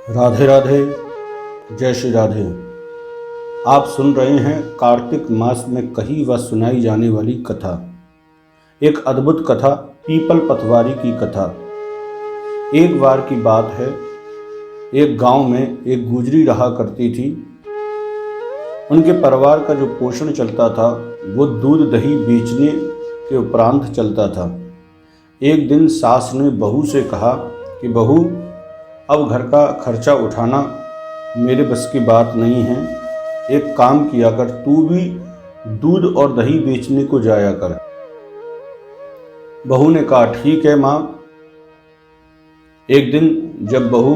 राधे राधे, जय श्री राधे। आप सुन रहे हैं कार्तिक मास में कही व सुनाई जाने वाली कथा। एक अद्भुत कथा, पीपल पतवारी की कथा। एक बार की बात है, एक गांव में एक गुजरी रहा करती थी। उनके परिवार का जो पोषण चलता था वो दूध दही बेचने के उपरांत चलता था। एक दिन सास ने बहू से कहा कि बहू, अब घर का खर्चा उठाना मेरे बस की बात नहीं है। एक काम किया कर, तू भी दूध और दही बेचने को जाया कर। बहू ने कहा, ठीक है माँ। एक दिन जब बहू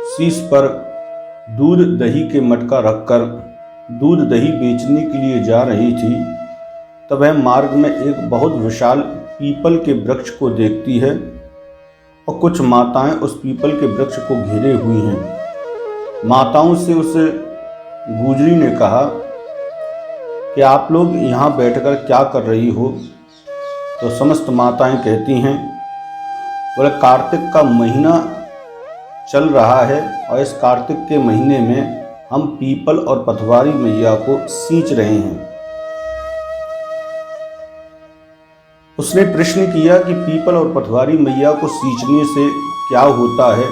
शीश पर दूध दही के मटका रखकर दूध दही बेचने के लिए जा रही थी, तब वह मार्ग में एक बहुत विशाल पीपल के वृक्ष को देखती है और कुछ माताएं उस पीपल के वृक्ष को घेरे हुई हैं। माताओं से उस गुजरी ने कहा कि आप लोग यहाँ बैठकर क्या कर रही हो? तो समस्त माताएं कहती हैं, बोले कार्तिक का महीना चल रहा है और इस कार्तिक के महीने में हम पीपल और पतवारी मैया को सींच रहे हैं। उसने प्रश्न किया कि पीपल और पतवारी मैया को सींचने से क्या होता है?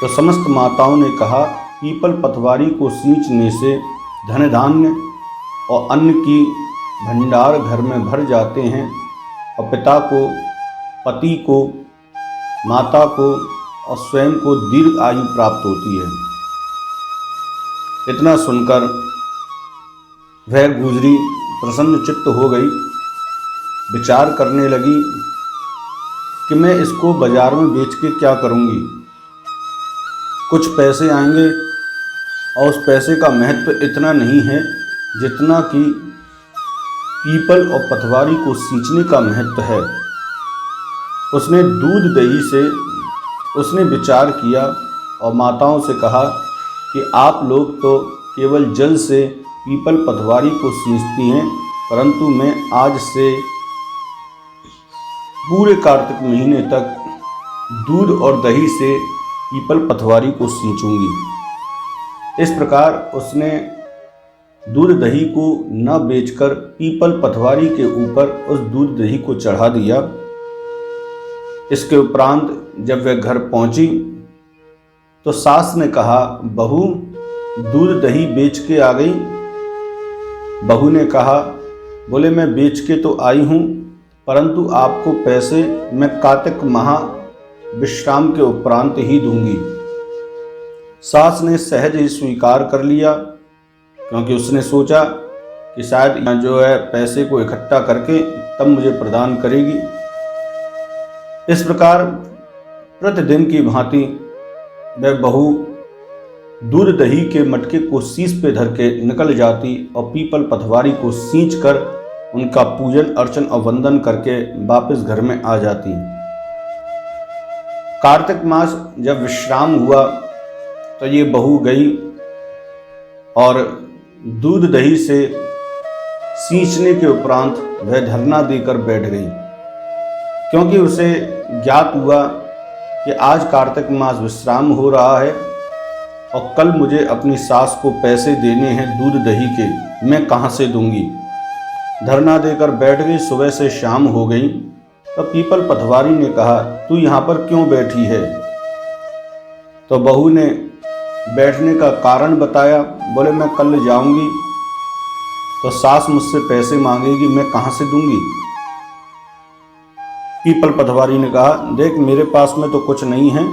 तो समस्त माताओं ने कहा, पीपल पतवारी को सींचने से धन धान्य और अन्न की भंडार घर में भर जाते हैं और पिता को, पति को, माता को और स्वयं को दीर्घ आयु प्राप्त होती है। इतना सुनकर वह गुजरी प्रसन्न चित्त हो गई। विचार करने लगी कि मैं इसको बाजार में बेच के क्या करूंगी। कुछ पैसे आएंगे और उस पैसे का महत्व इतना नहीं है जितना कि पीपल और पतवारी को सींचने का महत्व है। उसने दूध दही से उसने विचार किया और माताओं से कहा कि आप लोग तो केवल जल से पीपल पतवारी को सींचती हैं, परंतु मैं आज से पूरे कार्तिक महीने तक दूध और दही से पीपल पतवारी को सींचूंगी। इस प्रकार उसने दूध दही को न बेचकर पीपल पतवारी के ऊपर उस दूध दही को चढ़ा दिया। इसके उपरांत जब वह घर पहुंची तो सास ने कहा, बहू दूध दही बेच के आ गई? बहू ने कहा, बोले मैं बेच के तो आई हूँ, परंतु आपको पैसे मैं कार्तिक माह विश्राम के उपरांत ही दूंगी। सास ने सहज ही स्वीकार कर लिया, क्योंकि उसने सोचा कि शायद जो है पैसे को इकट्ठा करके तब मुझे प्रदान करेगी। इस प्रकार प्रतिदिन की भांति वह बहू दूध दही के मटके को शीश पे धर के निकल जाती और पीपल पतवारी को सींच कर उनका पूजन अर्चन और वंदन करके वापस घर में आ जाती। कार्तिक मास जब विश्राम हुआ तो ये बहू गई और दूध दही से सींचने के उपरांत वह धरना देकर बैठ गई, क्योंकि उसे ज्ञात हुआ कि आज कार्तिक मास विश्राम हो रहा है और कल मुझे अपनी सास को पैसे देने हैं दूध दही के, मैं कहाँ से दूंगी। धरना देकर बैठ गई। सुबह से शाम हो गई तो पीपल पतवारी ने कहा, तू यहाँ पर क्यों बैठी है? तो बहू ने बैठने का कारण बताया। बोले मैं कल जाऊंगी तो सास मुझसे पैसे मांगेगी, मैं कहाँ से दूंगी। पीपल पतवारी ने कहा, देख मेरे पास में तो कुछ नहीं है,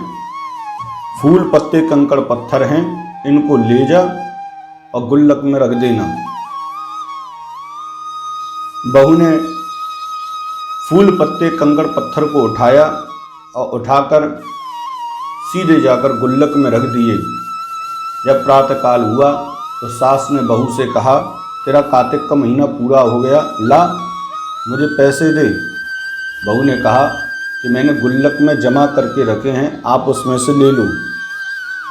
फूल पत्ते कंकड़ पत्थर हैं, इनको ले जा और गुल्लक में रख देना। बहू ने फूल पत्ते कंकड़ पत्थर को उठाया और उठाकर सीधे जाकर गुल्लक में रख दिए। जब प्रातःकाल हुआ तो सास ने बहू से कहा, तेरा कार्तिक का महीना पूरा हो गया, ला मुझे पैसे दे। बहू ने कहा कि मैंने गुल्लक में जमा करके रखे हैं, आप उसमें से ले लो।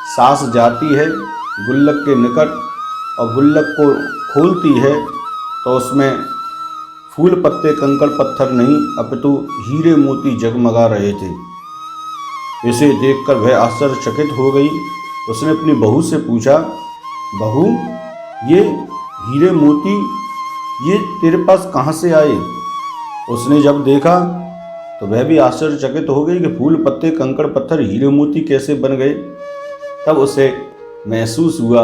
सास जाती है गुल्लक के निकट और गुल्लक को खोलती है तो उसमें फूल पत्ते कंकड़ पत्थर नहीं अपितु हीरे मोती जगमगा रहे थे। इसे देखकर वह आश्चर्यचकित हो गई। उसने अपनी बहू से पूछा, बहू, ये हीरे मोती ये तेरे पास कहाँ से आए? उसने जब देखा तो वह भी आश्चर्यचकित हो गई कि फूल पत्ते कंकड़ पत्थर हीरे मोती कैसे बन गए। तब उसे महसूस हुआ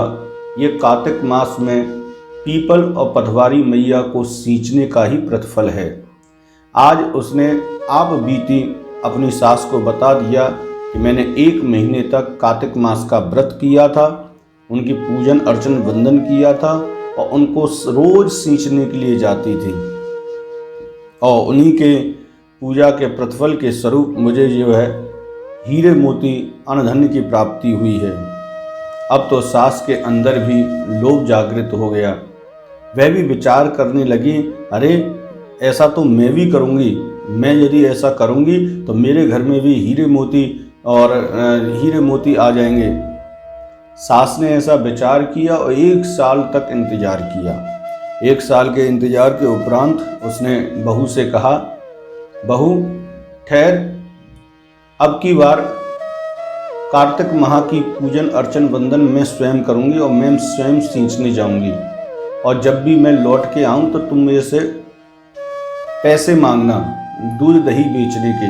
ये कार्तिक मास में पीपल और पटवारी मैया को सींचने का ही प्रतिफल है। आज उसने आप बीती अपनी सास को बता दिया कि मैंने 1 महीने तक कार्तिक मास का व्रत किया था, उनकी पूजन अर्चन वंदन किया था और उनको रोज सींचने के लिए जाती थी और उन्हीं के पूजा के प्रतिफल के स्वरूप मुझे जो है हीरे मोती अन्न की प्राप्ति हुई है। अब तो सास के अंदर भी लोभ जागृत हो गया। वह भी विचार करने लगी, अरे ऐसा तो मैं भी करूँगी, मैं यदि ऐसा करूँगी तो मेरे घर में भी हीरे मोती आ जाएंगे। सास ने ऐसा विचार किया और 1 साल तक इंतजार किया। 1 साल के इंतजार के उपरांत उसने बहू से कहा, बहू ठहर, अब की बार कार्तिक माह की पूजन अर्चन वंदन मैं स्वयं करूंगी और मैं स्वयं सींचने जाऊंगी और जब भी मैं लौट के आऊं तो तुम मेरे से पैसे मांगना दूध दही बेचने के।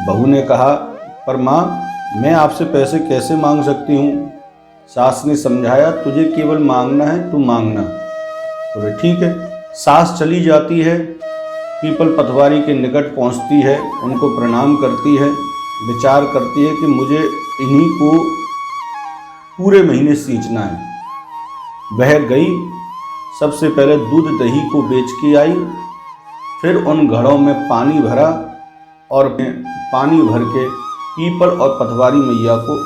बहू ने कहा, पर माँ मैं आपसे पैसे कैसे मांग सकती हूँ? सास ने समझाया, तुझे केवल मांगना है, तू मांगना। बोले ठीक है। सास चली जाती है, पीपल पटवारी के निकट पहुँचती है, उनको प्रणाम करती है, विचार करती है कि मुझे इन्हीं को पूरे महीने सींचना है। वह गई, सबसे पहले दूध दही को बेच के आई, फिर उन घड़ों में पानी भरा और पानी भर के पीपल और पटवारी मैया को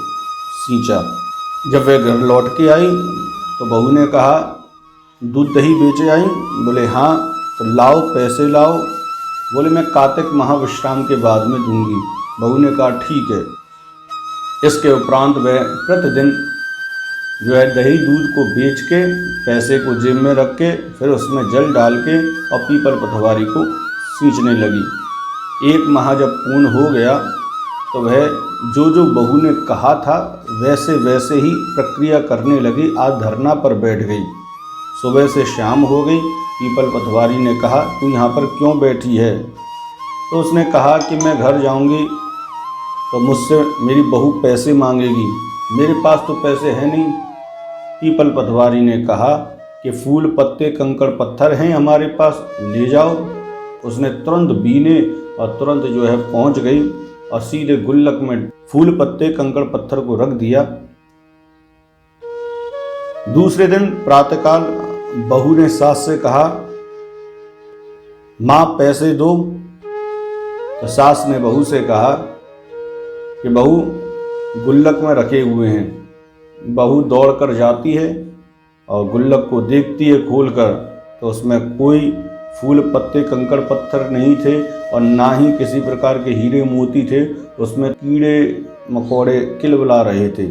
सींचा। जब वह घर लौट के आई तो बहू ने कहा, दूध दही बेचे आई? बोले हाँ। तो लाओ, पैसे लाओ। बोले मैं कार्तिक महाविश्राम के बाद में दूंगी। बहू ने कहा ठीक है। इसके उपरांत वह प्रतिदिन जो है दही दूध को बेच के पैसे को जेब में रख के फिर उसमें जल डाल के और पीपल पटवारी को सींचने लगी। 1 माह जब पूर्ण हो गया तो वह जो बहू ने कहा था वैसे वैसे ही प्रक्रिया करने लगी। आज धरना पर बैठ गई। सुबह से शाम हो गई। पीपल पटवारी ने कहा, तू यहाँ पर क्यों बैठी है? तो उसने कहा कि मैं घर जाऊँगी तो मुझसे मेरी बहू पैसे मांगेगी, मेरे पास तो पैसे हैं नहीं। पीपल पटवारी ने कहा कि फूल पत्ते कंकड़ पत्थर हैं हमारे पास, ले जाओ। उसने तुरंत बीने और तुरंत जो है पहुंच गई और सीधे गुल्लक में फूल पत्ते कंकड़ पत्थर को रख दिया। दूसरे दिन प्रातःकाल बहू ने सास से कहा, माँ पैसे दो। तो सास ने बहू से कहा कि बहू गुल्लक में रखे हुए हैं। बहू दौड़कर जाती है और गुल्लक को देखती है खोलकर, तो उसमें कोई फूल पत्ते कंकड़ पत्थर नहीं थे और ना ही किसी प्रकार के हीरे मोती थे। उसमें कीड़े मकोड़े किलबिला रहे थे।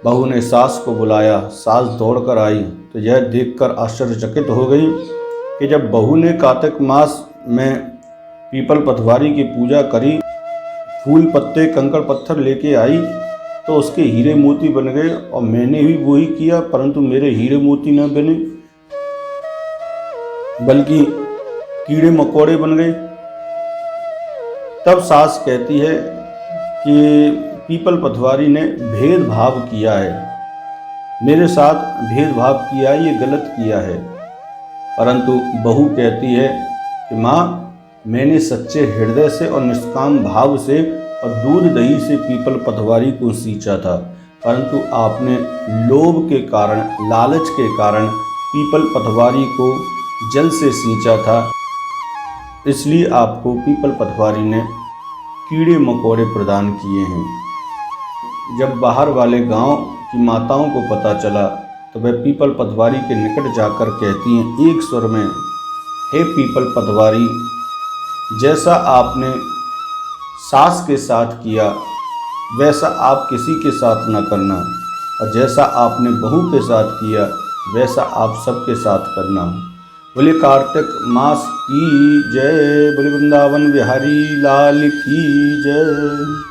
बहू ने सास को बुलाया। सास दौड़कर आई तो यह देखकर आश्चर्यचकित हो गई कि जब बहू ने कार्तिक मास में पीपल पटवारी की पूजा करी, फूल पत्ते कंकड़ पत्थर लेके आई तो उसके हीरे मोती बन गए और मैंने भी वही किया, परंतु मेरे हीरे मोती न बने बल्कि कीड़े मकोड़े बन गए। तब सास कहती है कि पीपल पटवारी ने भेदभाव किया है, मेरे साथ भेदभाव किया है, ये गलत किया है। परंतु बहू कहती है कि माँ मैंने सच्चे हृदय से और निष्काम भाव से और दूध दही से पीपल पटवारी को सींचा था, परंतु आपने लोभ के कारण, लालच के कारण पीपल पटवारी को जल से सींचा था, इसलिए आपको पीपल पटवारी ने कीड़े मकोड़े प्रदान किए हैं। जब बाहर वाले गांव की माताओं को पता चला तो वह पीपल पटवारी के निकट जाकर कहती हैं एक स्वर में, हे पीपल पटवारी, जैसा आपने सास के साथ किया वैसा आप किसी के साथ न करना, और जैसा आपने बहू के साथ किया वैसा आप सबके साथ करना। बोले कार्तिक मास की जय, बोले वृंदावन बिहारी लाल की जय।